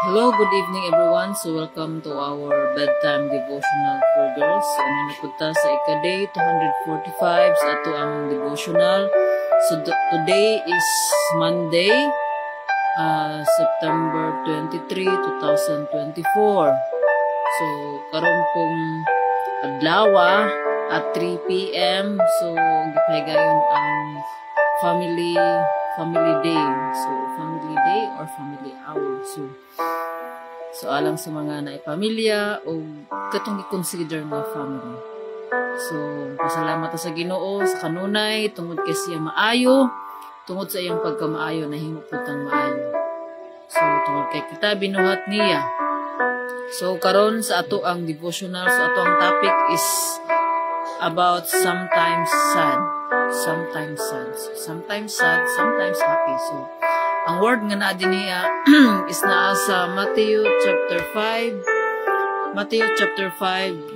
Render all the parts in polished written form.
Hello, good evening everyone. So welcome to our bedtime devotional for girls. So ano na punta sa ika-day 245 sa ato ang devotional. So today is Monday, September 23, 2024. So karon pong adlaw at 3 p.m. So gipahigayon ang family day. So family day or family hour. So alang sa mga naipamilya o katong i-consider nga family. So pasalamat sa Ginoo sa kanunay tungod kay siya maayo, tungod sa iyang pagkamaayo nahimo putang maayo. So tungod kay kita binuhat niya. So karon sa ato ang devotional, so ato ang topic is about sometimes sad. Sometimes sad. Sometimes sad, sometimes happy. So ang word nga na dinhiya is naa sa Matthew chapter 5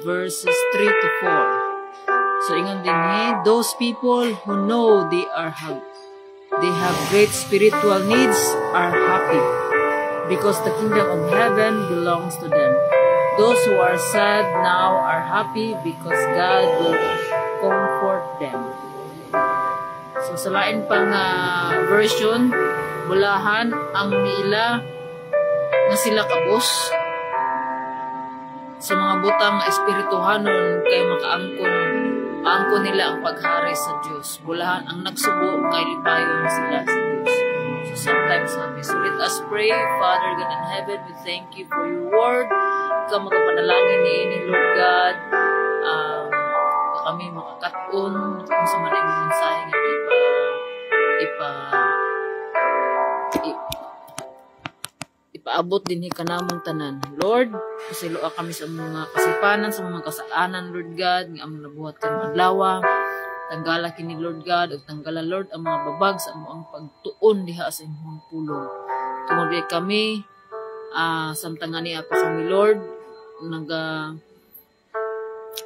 verses 3 to 4. So ingon dinhi, those people who know they have great spiritual needs are happy because the kingdom of heaven belongs to them. Those who are sad now are happy because God will comfort them. So sa lain pang version, bulahan ang miila nga sila kabos sa mga butang nga espirituhanon kay maangkon nila ang paghari sa Dios. Bulahan ang nagsubo kay lipayon sila sa Dios. So sometimes happy. So let us pray. Father God in heaven, we thank you for your word. Ikaw makapanalangin ni Lord God. Kami makakaton kung sa maraming mensahe nga ipaabot din kanamong tanan. Lord, pasiloa kami sa mga kasipanan, sa mga kasaanan, Lord God, nga among nabuhat kang adlaw. Tanggala kini Lord God, ug tanggala Lord ang mga babag sa among pagtuon diha sa imong pulong. Tungod kami, samtang ani pa kami Lord,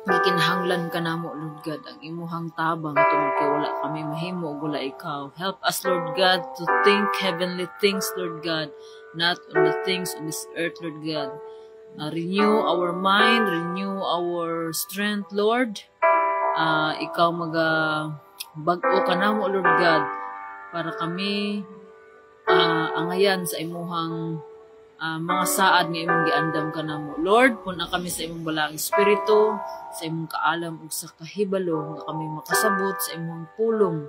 gikinahanglan ka namo Lord God ang imuhang tabang tungod kay wala kami mahimo ug wala ikaw. Help us Lord God to think heavenly things Lord God, not on the things on this earth Lord God. Renew our mind, renew our strength Lord. Ikaw bag-o ka namo Lord God para kami angayan sa imuhang mga saad nga imong giandam kanamo Lord, puna kami sa imong balaang espiritu, sa imong kaalam ug sa kahibalo nga kami makasabot sa imong pulong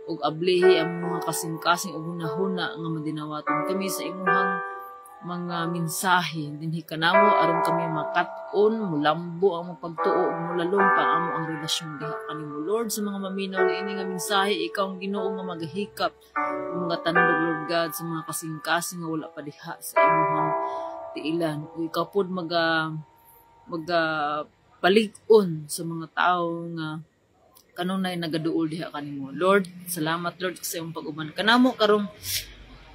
ug ablihi ang mga kasing-kasing ug hunahuna nga madinawaton kami sa imong mga mensahe dinhi kanamo aron kami makat-on mulambo ang pagtuo ug mulalom pa amo ang relasyon diha kanimo Lord. Sa mga maminaw niini nga mensahe, ikaw ang Ginoo nga maghikap mga tandog Lord God sa mga kasing-kasing nga wala pa diha sa imong tiilan ug ikaw pud palig-on sa mga tao nga kanunay nagaduol diha kanimo Lord. Salamat Lord sa imong pag-uban kanamo karong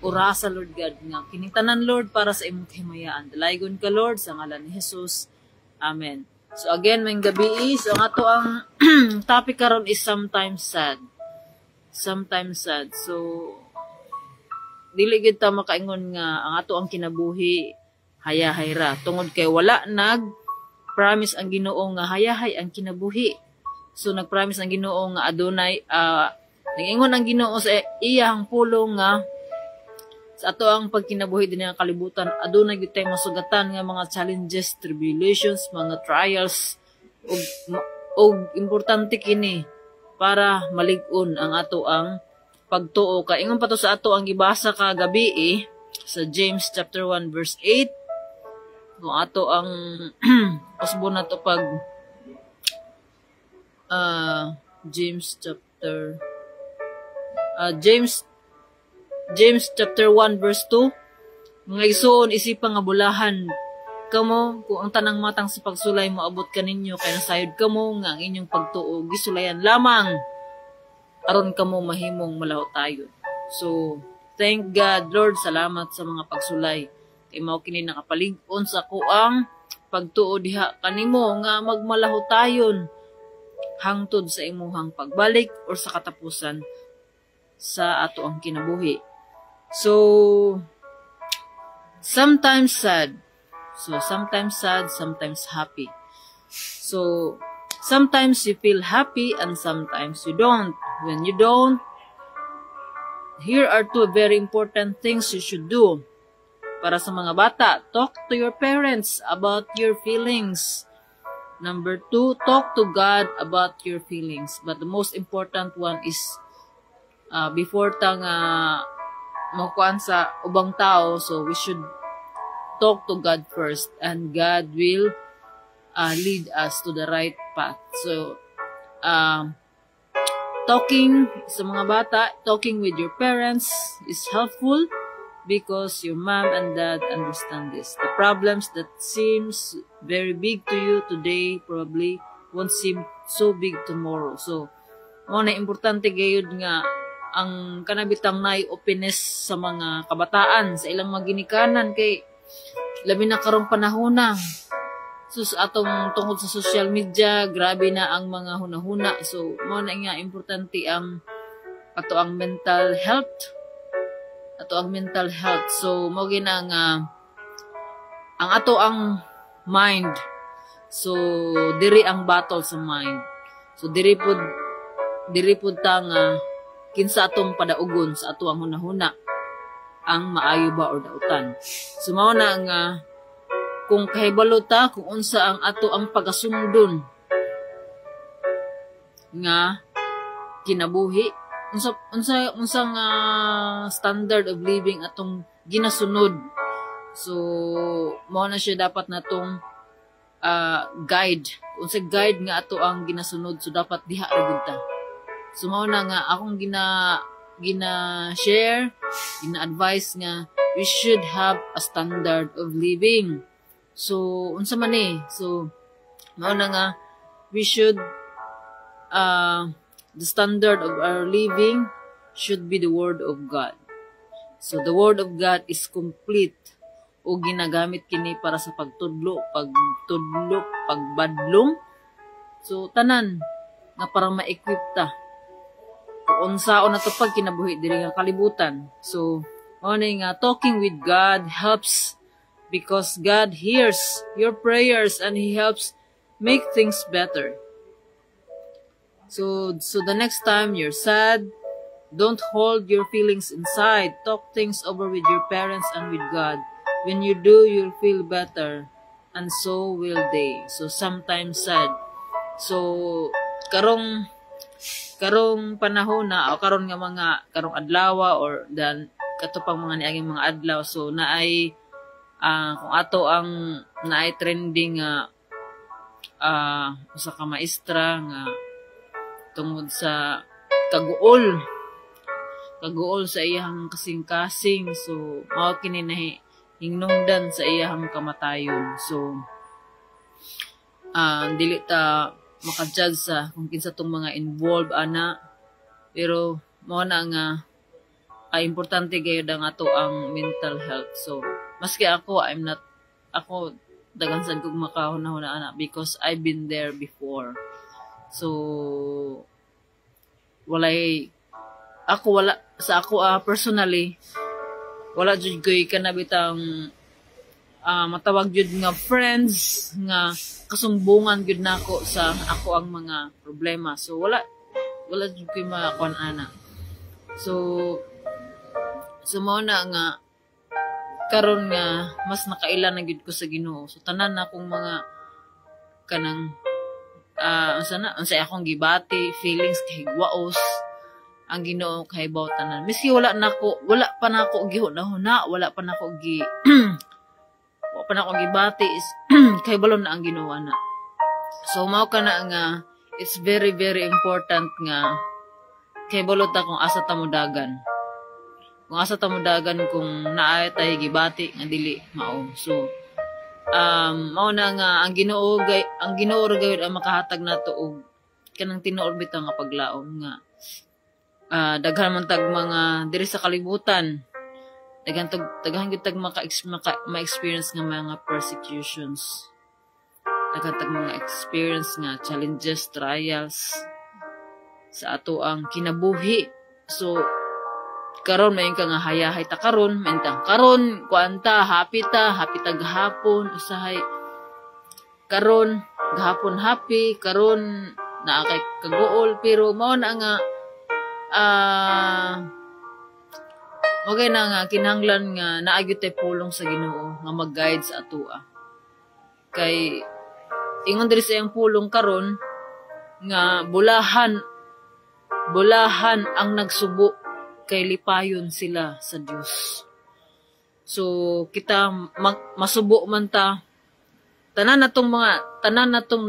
orasa Lord God nga kining tanan Lord para sa imong kahimayaan. Dalaygon ka Lord sa ngalan ni Jesus. Amen. So again, may gabi so ang ato ang topic karon is sometimes sad. Sometimes sad. So dili gid ta makaingon nga ang ato ang kinabuhi hayahay ra tungod kay wala promise ang Ginoo nga hayahay ang kinabuhi. So nagpromise ang Ginoo nga adunay nag-ingon ang Ginoo sa iyang pulong nga sa ato ang pagkinabuhi din nga kalibutan adunay gyud tay masugatan nga mga challenges, tribulations, mga trials ug importante kini para malig-on ang ato ang pagtuo. Kaingon pa to sa ato ang gibasa kagabi sa James chapter 1 verse 8. Kung ato ang usbon na to pag James chapter 1 verse 2. Mga igsoon isipang nga bulahan kamo kung ang tanang matang sa pagsulay moabot kaninyo kay nasayod kamo nga ang inyong pagtuo gisulayan lamang aron kamo mahimong malaw tayo. So thank God Lord, salamat sa mga pagsulay kay mao kini nakapalig-on sa kuang pagtuo diha kanimo nga magmalaho tayon hangtod sa imuhang pagbalik or sa katapusan sa ato ang kinabuhi. So, sometimes sad. So sometimes sad, sometimes happy. So sometimes you feel happy and sometimes you don't. When you don't, here are two very important things you should do. Para sa mga bata, talk to your parents about your feelings. Number 2, talk to God about your feelings. But the most important one is before tang makuan sa ubang tao, so we should talk to God first and God will lead us to the right path. So talking sa mga bata, talking with your parents is helpful because your mom and dad understand this. The problems that seems very big to you today probably won't seem so big tomorrow. So mo na importante gayud nga ang kanabitang nay openness sa mga kabataan sa ilang maginikanan kay labi na karong panahon na. So sa atong tungkol sa social media, grabe na ang mga hunahuna. So mo na nga importante ang ato ang mental health. So mo gina nga ang ato ang mind. So diri ang battle sa mind. So diri pud ta nga kinsa atong padaugon sa ato ang hunahuna ang maayo ba or dautan. So mao na nga kung kahibalo ta kung unsa ang ato ang pagasumdon nga kinabuhi, unsa nga standard of living atong ginasunod. So mao na siya dapat natong guide. Unsa guide nga ato ang ginasunod, so dapat diha ra gud ta. So mao na nga akong gina-share, gina-advise nga we should have a standard of living. So unsa man so mao na nga we should the standard of our living should be the word of God. So the word of God is complete o ginagamit kini para sa pagtudlo, pagbadlong. So tanan nga para ma-equip ta kung unsaon na to pag kinabuhi diri nga kalibutan. So mao nga talking with God helps because God hears your prayers and He helps make things better. So the next time you're sad, don't hold your feelings inside. Talk things over with your parents and with God. When you do, you'll feel better, and so will they. So sometimes sad. So karong panahon na o karong adlaw or dan katupang mga niaging mga adlaw, so naay kung ato ang naay trending usa ka maestra nga tungod sa kaguol sa iyang kasing-kasing. So mao kini hinungdan sa iyang kamatayon. So dili ta maka-judge sa kung kinsa tong mga involved ana, pero mao na nga importante gayud ang ato ang mental health. So maski ako dagan sad kog makahuna-huna ana because I've been there before. So personally wala jud koy kanabitang matawag jud nga friends nga kasumbungan jud nako sa ako ang mga problema. So wala jud koy makuan ana. So mao na nga karon nga mas nakailan na gid ko sa Ginoo. So tanan na akong mga kanang unsay akong gibati, feelings kay waos ang Ginoo kay baw tanan. Miski wala pa nako gihuna-huna, wala pa nako gibati is kay balon na ang Ginoo na. So mao kana nga it's very very important nga kay balot ta kung asa ta modagan. Kung asa ta modagan kung naay tay gibati nga dili mao. So mao na nga ang Ginoo ra gayud ang makahatag nato og kanang tinuod bitaw nga paglaom nga daghan man tag mga diri sa kalibutan, daghan gyud tag ma-experience nga mga persecutions, daghan tag mga experience nga challenges, trials sa ato ang kinabuhi. So karon may ka nga hayahay ta karon, mentang karon kuanta happy ta gahapon usahay karon gahapon happy karon naa kay kagool pero mao na nga okay na nga kinahanglan nga naagyo tay pulong sa Ginoo nga mag-guide sa atoa kay ingon diri sa iyang pulong karon nga bulahan ang nagsubo kay lipayon sila sa Dios. So kita masubo man ta tanan natong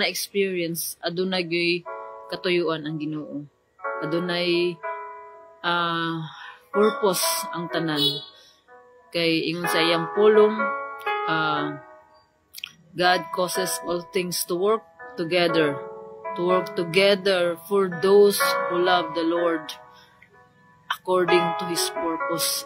na experience adunay gyud katuyuan ang Ginoo. Adunay purpose ang tanan. Kay ingon sa iyang pulong God causes all things to work together for those who love the Lord according to His purpose.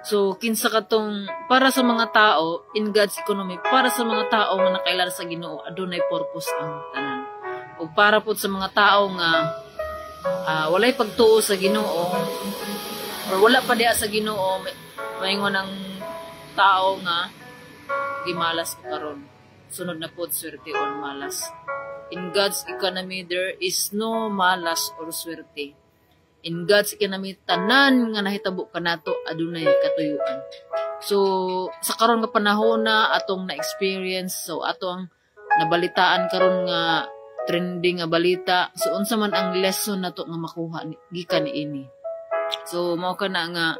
So, kinsa katong para sa mga tao in God's economy, para sa mga tao nga nakailala sa Ginoo, adunay purpose ang tanan. O para pud sa mga tao nga walay pagtuo sa Ginoo or wala pa diha sa Ginoo, maingon ang tao nga gimalas ko karon. Sunod na pud swerte or malas. In God's economy, there is no malas or swerte. In God's economy, tanan nga nahitabo kanato adunay katuyuan. So, sa karon nga panahon na atong na-experience, so atong nabalitaan karon nga trending nga balita, so unsa man ang lesson nato nga makuha gikan niini. So, mao kana nga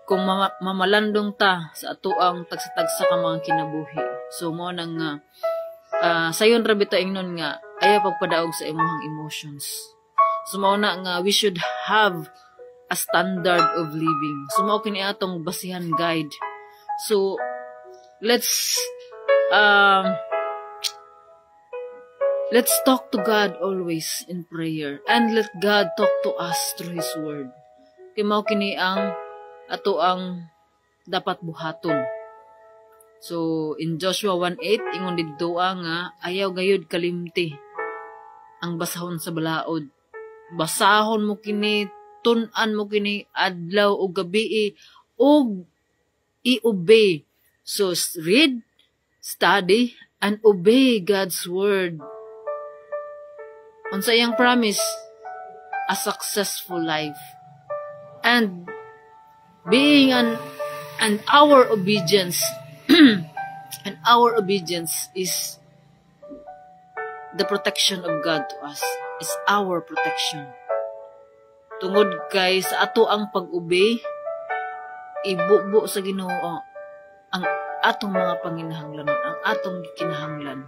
kung mamalandong ta sa atoang tagsa-tagsa ka mga kinabuhi. So, mao nang nga sayon ra bitaw ingnon nga ayaw pagpadaog sa imong emotions. So mao na nga we should have a standard of living. So mao kini atong basihan guide. So let's talk to God always in prayer and let God talk to us through His word. Kay mao kini ang ato ang dapat buhaton. So, in Joshua 1:8, ingon didto nga, ayaw gayud kalimti ang basahon sa balaod. Basahon mo kini, tun-an mo kini, adlaw o gabi, o i-obey. So, read, study, and obey God's word. Unsa iyang promise? A successful life. And being and our obedience and our obedience is the protection of God to us. Is our protection. Tungod kay sa ato ang pag-obey, ibubo sa Ginoo ang atong mga panginahanglan, ang atong kinahanglan.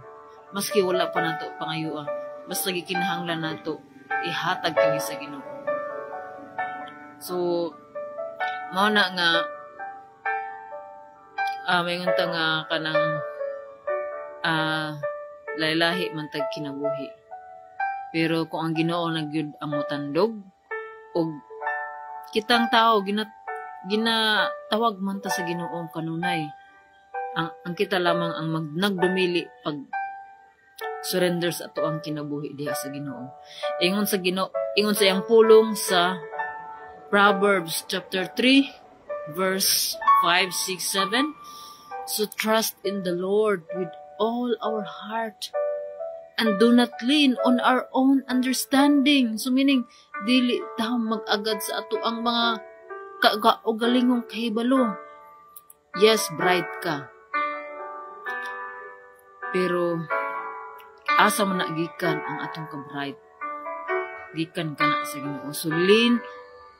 Maski wala pa nato pangayuan, basta gikinahanglan nato ihatag kini sa Ginoo. So, mao na nga may ngunta nga kanang laylahi man tag kinabuhi. Pero kung ang Ginoo nagyud ang motandog og kitang tao ginatawag man ta sa Ginoo kanunay. Ang kita lamang ang nagdumili pag surrender sa ato ang kinabuhi diha sa Ginoo. Ingon sa iyang pulong sa Proverbs chapter 3 verse 5, 6, 7. So trust in the Lord with all our heart and do not lean on our own understanding. So meaning, dili tayo mag-agad sa ato ang mga kaugalingong kahibalo. Yes, bright ka. Pero, asa mo na gikan ang atong ka-bright? Gikan ka na sa Ginoo. So lean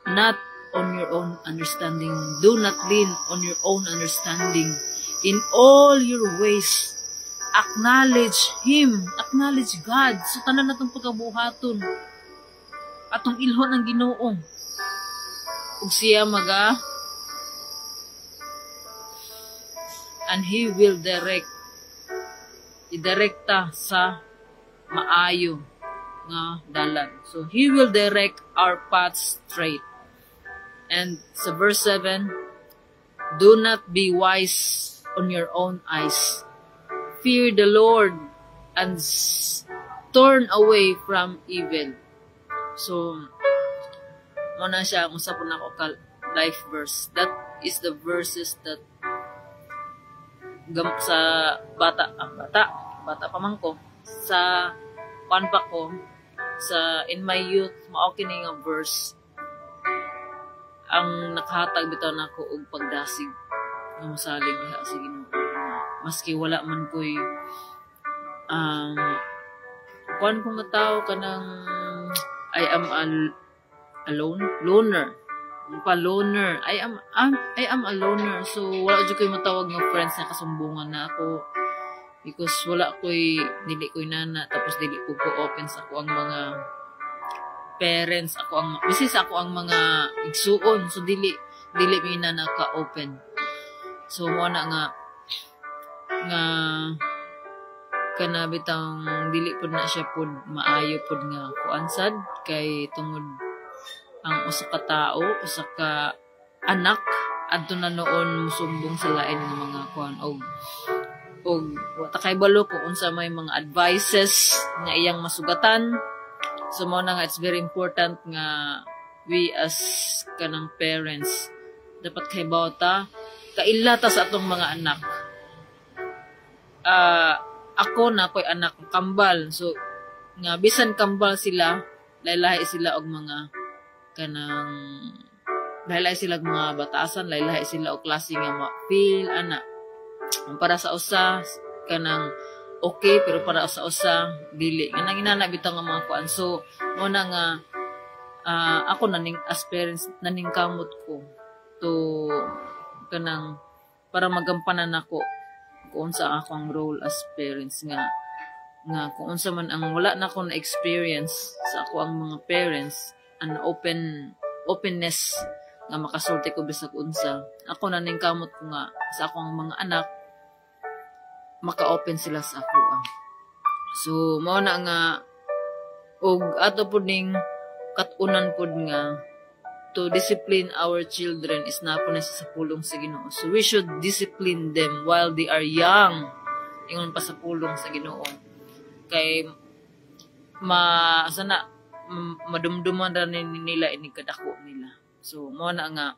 not on your own understanding. Do not lean on your own understanding. In all your ways, acknowledge Him. Acknowledge God. So, tanan natong pagkabuhaton. Atong ilhon ang Ginoo. Ug siya and He will idirekta sa maayo nga dalan. So, He will direct our paths straight. And sa verse 7, do not be wise on your own eyes. Fear the Lord and turn away from evil. So, mo na siya kung sa na ko life verse. That is the verses that sa bata pa man ko, sa panpa ko, sa in my youth, mao kini nga verse ang nakahatag bitaw nako og pagdasig nga mosalig diha sa Ginoo. Maski wala man ko'y kuan ko nga tao kanang I am loner. Loner. I am a loner. So wala jud ko'y matawag nga friends na kasumbungan na ako because wala ko'y dili ko'y nana tapos dili ko open sa ako ang mga parents, bisis ako ang mga igsuon, so dili mi na naka-open. So mo na nga kana bitang dili pud na siya pud maayo pud nga kuansad kay tungod ang usa ka tao, usa ka anak adto na noon musumbong sa lain nga mga kuan og wata kay balo ko unsa may mga advices nga iyang masugatan. So mo na nga it's very important nga we as kanang parents dapat kay bawta kailata sa atong mga anak. Ako na ko'y anak kambal. So nga bisan kambal sila, lahi sila og mga kanang lahi sila og mga batasan, lahi sila og klase nga feel ana. Para sa usa kanang okay pero para sa usa dili nga nanginana bitaw nga mga kuan. So mo na nga ako naning as parents naning kamot ko to kanang para magampanan ako kung unsa akong role as parents nga kung unsa man ang wala na ako na experience sa ako ang mga parents an openness nga makasulti ko bisag unsa ako naning kamot ko nga sa akong mga anak maka-open sila sa ako. So mao na nga og ato pud ning katunan pud nga to discipline our children is na po na sa pulong sa Ginoo. So we should discipline them while they are young. Ingon pa sa pulong sa Ginoo. Kay madumduman ra nila ini kadako nila. So mao na nga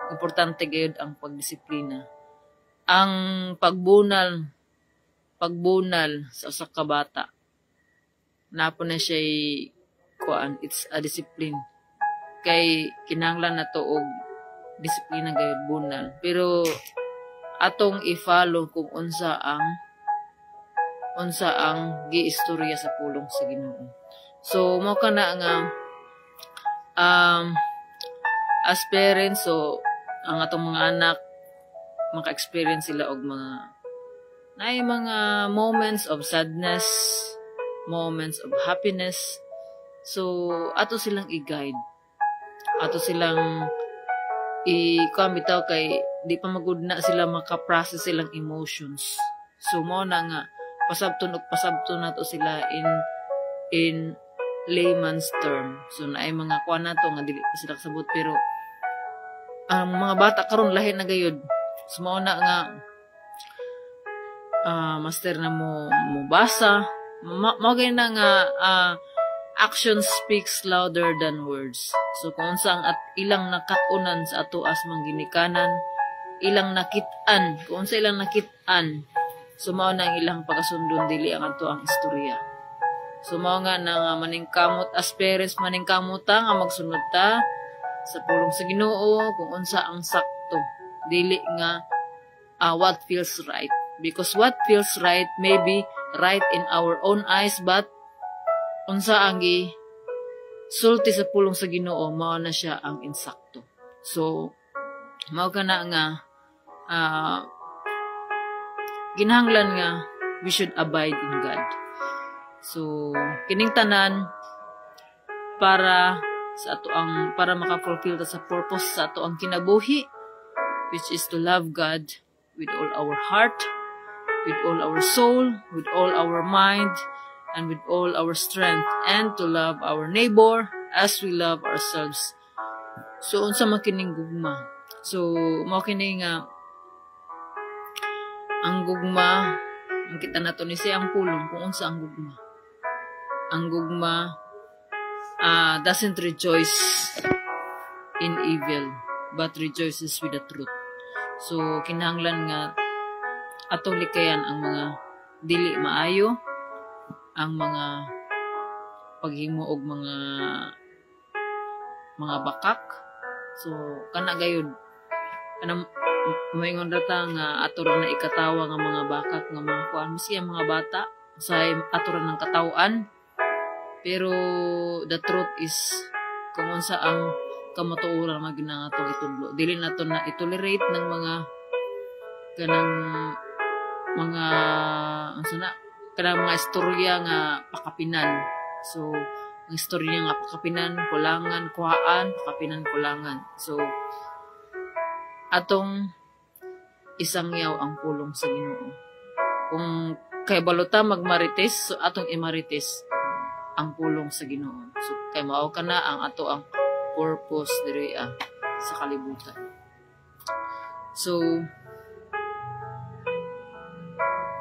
importante gayud ang pagdisiplina. Ang pagbunal sa usa ka bata napo na siya kuan, it's a discipline. Kay kinahanglan na to og disiplina gayud bunal. Pero atong i-follow kung unsa ang giistorya sa pulong sa Ginoo. So mo kana nga as parents, so ang atong mga anak maka-experience sila og mga moments of sadness, moments of happiness. So ato silang i-guide. Ato silang i-bitaw kay di pa magud na sila maka-process silang emotions. So mo na nga pasabton nato sila in layman's term. So naay mga kuan nato nga dili pa sila kasabot pero ang mga bata karon lahi na gayud. So mo na nga master na mo basa. Magay na nga action speaks louder than words. So kung saan at ilang nakatunan sa ato as mangginikanan, ilang nakit-an, kung sa ilang nakit-an, so mao na ang ilang pagkasundon dili ang ato ang istorya. So mao nga na maningkamot as parents maningkamot nga magsunod ta sa pulong sa Ginoo kung unsa ang sakto. Dili nga what feels right. Because what feels right may be right in our own eyes, but unsa ang sulti sa pulong sa Ginoo mao na siya ang insakto. So mao kana nga ginahanglan nga we should abide in God. So kining tanan para maka-fulfill ta sa purpose sa ato ang kinabuhi, which is to love God with all our heart, with all our soul, with all our mind, and with all our strength, and to love our neighbor as we love ourselves. So unsa man kining gugma? So mao kini nga ang gugma, ang kita nato ni siyang pulong kung unsa ang gugma. Ang gugma doesn't rejoice in evil, but rejoices with the truth. So, kinahanglan nga atong likayan ang mga dili maayo, ang mga paghimo og mga bakak. So, kana gayud, kanang mayngon rata nga ato ra na ikatawa nga mga bakak nga mga kuan siya mga bata sa ato ra ng katawan. Pero the truth is kung unsa ang kamatuoran nga ginangatong itudlo, dili nato na itolerate ng mga kanang mga unsa na kanang mga istorya nga pakapinan. So ang istorya nga pakapinan, kulangan, kuhaan, pakapinan, kulangan. So atong isang yaw ang pulong sa Ginoo. Kung kay baluta magmarites, so atong imarites ang pulong sa Ginoo. So kay mao kana ang ato ang purpose diri sa kalibutan. So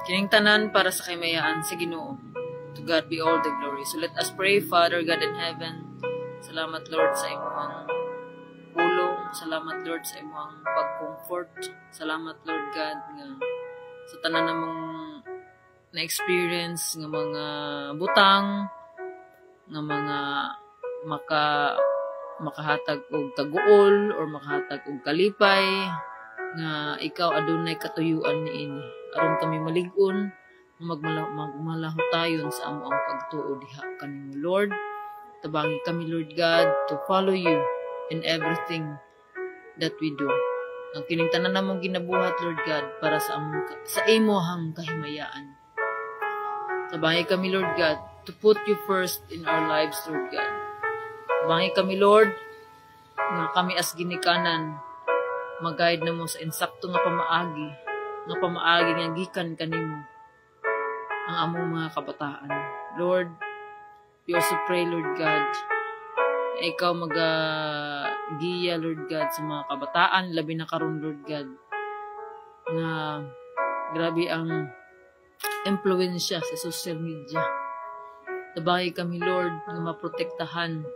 kining tanan para sa kahimayaan sa Ginoo. To God be all the glory. So let us pray. Father God in heaven, salamat Lord sa imong pulong. Salamat Lord sa imong pag-comfort. Salamat Lord God nga sa tanan namong na-experience nga mga butang, nga mga makahatag og taguol or makahatag og kalipay nga ikaw adunay katuyuan niini aron kami malig-on magmalahotayon sa amo ang pagtuo diha kanimo Lord. Tabangi kami Lord God to follow you in everything that we do. Ang kining tanan namong ginabuhat Lord God para sa imong kahimayaan. Tabangi kami Lord God to put you first in our lives Lord God. Tabangi kami Lord nga kami as ginikanan mag-guide na mo sa insakto nga pamaagi nga gikan kanimo ang among mga kabataan. Lord, we also pray Lord God na ikaw mag-giya Lord God sa mga kabataan, labi na karon Lord God na grabe ang impluwensya sa social media. Tabangi kami Lord nga maprotektahan.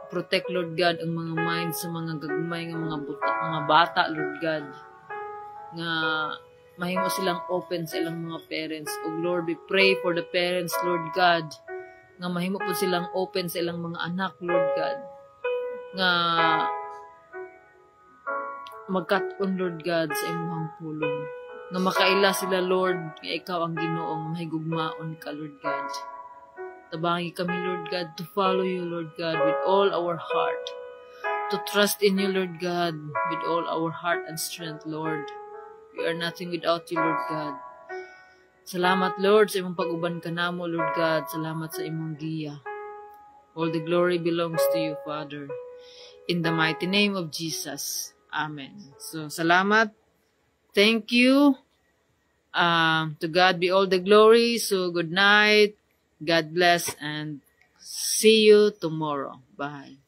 Protect Lord God ang mga mind sa mga gagmay nga mga bata Lord God nga mahimo silang open sa ilang mga parents. O Lord, we pray for the parents Lord God nga mahimo po silang open sa ilang mga anak Lord God nga magkat-on Lord God sa imong pulong nga makaila sila Lord nga ikaw ang Ginoo nga mahigugmaon ka Lord God. Tabangi kami Lord God to follow you Lord God with all our heart, to trust in you Lord God with all our heart and strength Lord. We are nothing without you Lord God. Salamat Lord sa imong pag-uban kanamo Lord God. Salamat sa imong giya. All the glory belongs to you Father. In the mighty name of Jesus. Amen. So salamat. Thank you. To God be all the glory. So good night. God bless and see you tomorrow. Bye.